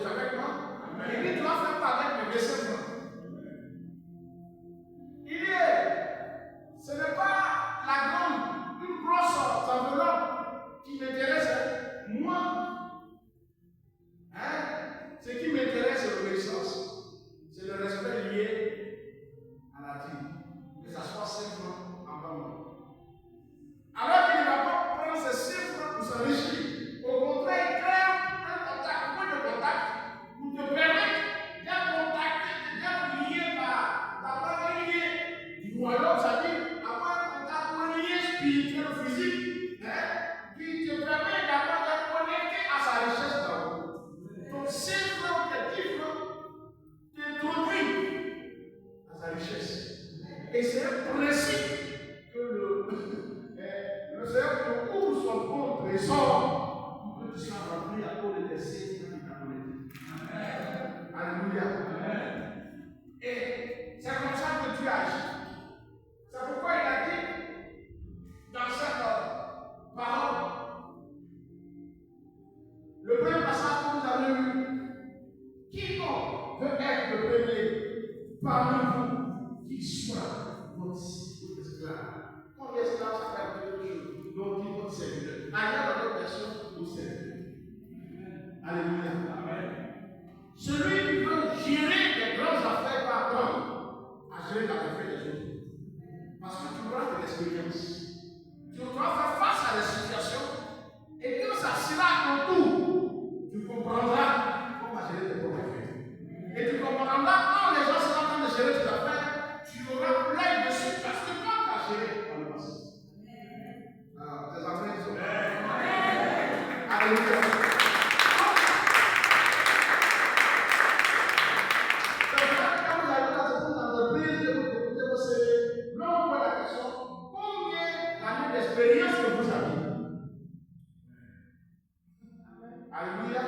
êtes avec moi? Il dit, tu vas faire pas avec mes descendants. Il dit, ce n'est pas la grande, une grosse enveloppe qui m'intéresse. Moi, ce qui m'intéresse, c'est l'obéissance. C'est le respect lié à la dîme. Que ça soit 5 francs en bas. Alors qu'il ne va pas prendre ces 5 francs pour s'enrichir. Au contraire, il crée un point de contact pour te permettre d'être contacté, d'être lié d'avoir un lien du royaume, c'est-à-dire avoir un contact ou un lien spirituel ou physique, qui te permet d'avoir d'être connecté à sa richesse d'abord. Donc, 5 francs, tes 10 francs, t'introduit à sa richesse. Et c'est un principe que le Seigneur te ouvre son compte trésor pour que tu sois rempli à cause de tes saints qui t'a connecté. Alléluia. Et c'est comme ça que Dieu agit. C'est pourquoi il a dit dans cette parole, le premier passage que vous avez lu, quiconque veut être le premier parmi vous, qu'il soit votre esclave. Quand l'esclave, ça fait deux choses. Donc, il votre serviteur. Ailleurs, dans notre version, vous serviteur. Alléluia. Amen. Celui qui veut gérer des grandes affaires par apprendre à gérer les affaires des autres. Parce que tu auras de l'expérience. Tu dois faire face à des situations. Et quand ça sera à ton tour, tu comprendras comment gérer tes propres affaires. Et tu comprendras quand les gens seront en train de gérer tes affaires, tu auras plein dessus parce que toi, tu as géré dans le passé. Tes affaires sont là. Alléluia. L'expérience que vous avez. Alléluia.